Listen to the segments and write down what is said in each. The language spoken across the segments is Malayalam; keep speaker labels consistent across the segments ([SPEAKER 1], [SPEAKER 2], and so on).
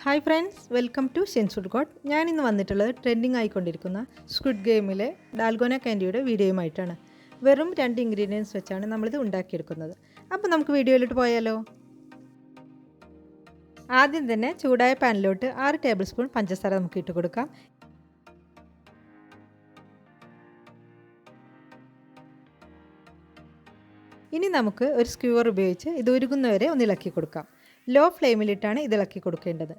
[SPEAKER 1] ഹായ് ഫ്രണ്ട്സ്, വെൽക്കം ടു സെൻസുഡ് ഗോഡ്. ഞാൻ ഇന്ന് വന്നിട്ടുള്ളത് ട്രെൻഡിങ് ആയിക്കൊണ്ടിരിക്കുന്ന സ്ക്വിഡ് ഗെയിമിലെ ഡാൽഗോന കാൻഡിയുടെ വീഡിയോയുമായിട്ടാണ്. വെറും 2 ഇൻഗ്രീഡിയൻസ് വെച്ചാണ് നമ്മളിത് ഉണ്ടാക്കിയെടുക്കുന്നത്. അപ്പോൾ നമുക്ക് വീഡിയോയിലോട്ട് പോയാലോ. ആദ്യം തന്നെ ചൂടായ പാനിലോട്ട് 6 ടേബിൾ സ്പൂൺ പഞ്ചസാര നമുക്ക് ഇട്ട് കൊടുക്കാം. ഇനി നമുക്ക് ഒരു സ്ക്യൂവർ ഉപയോഗിച്ച് ഇത് ഉരുകുന്നവരെ ഒന്ന് ഇളക്കി കൊടുക്കാം. ലോ ഫ്ലെയിമിലിട്ടാണ് ഇത് ഇളക്കി കൊടുക്കേണ്ടത്.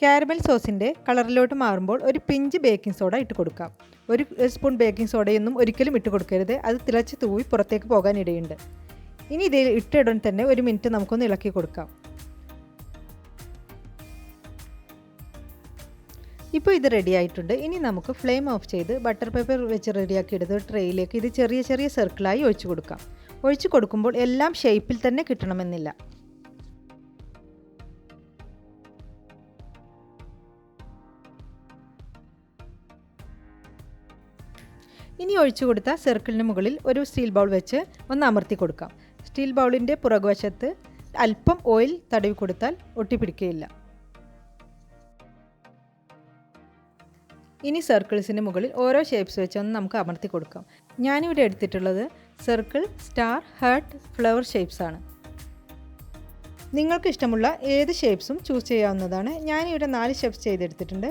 [SPEAKER 1] കാരമൽ സോസിൻ്റെ കളറിലോട്ട് മാറുമ്പോൾ ഒരു പിഞ്ച് ബേക്കിംഗ് സോഡ ഇട്ട് കൊടുക്കാം. ഒരു സ്പൂൺ ബേക്കിംഗ് സോഡയൊന്നും ഒരിക്കലും ഇട്ട് കൊടുക്കരുത്, അത് തിളച്ച് തൂവി പുറത്തേക്ക് പോകാൻ ഇടയുണ്ട്. ഇനി ഇതിൽ ഇട്ടിടൻ തന്നെ 1 മിനിറ്റ് നമുക്കൊന്ന് ഇളക്കി കൊടുക്കാം. ഇപ്പോൾ ഇത് റെഡി ആയിട്ടുണ്ട്. ഇനി നമുക്ക് ഫ്ലെയിം ഓഫ് ചെയ്ത് ബട്ടർ പേപ്പർ വെച്ച് റെഡിയാക്കി എടുത്ത് ട്രേയിലേക്ക് ഇത് ചെറിയ ചെറിയ സർക്കിളായി ഒഴിച്ചു കൊടുക്കാം. ഒഴിച്ചു കൊടുക്കുമ്പോൾ എല്ലാം ഷേപ്പിൽ തന്നെ കിട്ടണമെന്നില്ല. ഇനി ഒഴിച്ചു കൊടുത്ത സർക്കിളിന് മുകളിൽ ഒരു സ്റ്റീൽ ബൗൾ വെച്ച് ഒന്ന് അമർത്തി കൊടുക്കാം. സ്റ്റീൽ ബൗളിൻ്റെ പുറകുവശത്ത് അല്പം ഓയിൽ തടവി കൊടുത്താൽ ഒട്ടിപ്പിടിക്കുകയില്ല. ഇനി സർക്കിൾസിന് മുകളിൽ ഓരോ ഷേപ്സ് വെച്ചൊന്ന് നമുക്ക് അമർത്തി കൊടുക്കാം. ഞാനിവിടെ എടുത്തിട്ടുള്ളത് circle, star, heart, flower shapes ആണ്. നിങ്ങൾക്ക് ഇഷ്ടമുള്ള ഏത് ഷേപ്സും ചൂസ് ചെയ്യാവുന്നതാണ്. ഞാനിവിടെ 4 ഷേപ്സ് ചെയ്തെടുത്തിട്ടുണ്ട്.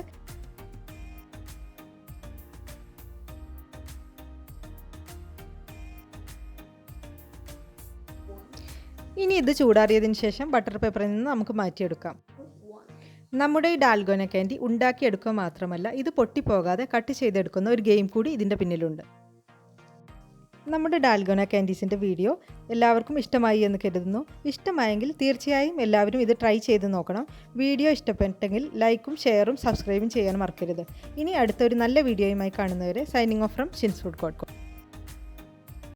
[SPEAKER 1] ഇനി ഇത് ചൂടാറിയതിന് ശേഷം ബട്ടർ പേപ്പറിൽ നിന്ന് നമുക്ക് മാറ്റിയെടുക്കാം. നമ്മുടെ ഈ ഡാൽഗോന കാൻഡി ഉണ്ടാക്കിയെടുക്കുക മാത്രമല്ല, ഇത് പൊട്ടിപ്പോകാതെ കട്ട് ചെയ്തെടുക്കുന്ന ഒരു ഗെയിം കൂടി ഇതിൻ്റെ പിന്നിലുണ്ട്. നമ്മുടെ ഡാൽഗോന കാൻഡീസിൻ്റെ വീഡിയോ എല്ലാവർക്കും ഇഷ്ടമായി എന്ന് കരുതുന്നു. ഇഷ്ടമായെങ്കിൽ തീർച്ചയായും എല്ലാവരും ഇത് ട്രൈ ചെയ്ത് നോക്കണം. വീഡിയോ ഇഷ്ടപ്പെട്ടെങ്കിൽ ലൈക്കും ഷെയറും സബ്സ്ക്രൈബും ചെയ്യാൻ മറക്കരുത്. ഇനി അടുത്തൊരു നല്ല വീഡിയോയുമായി കാണുന്നവരെ സൈനിങ് ഓഫ് ഫ്രം സെൻസുഡ് ഗോഡ്.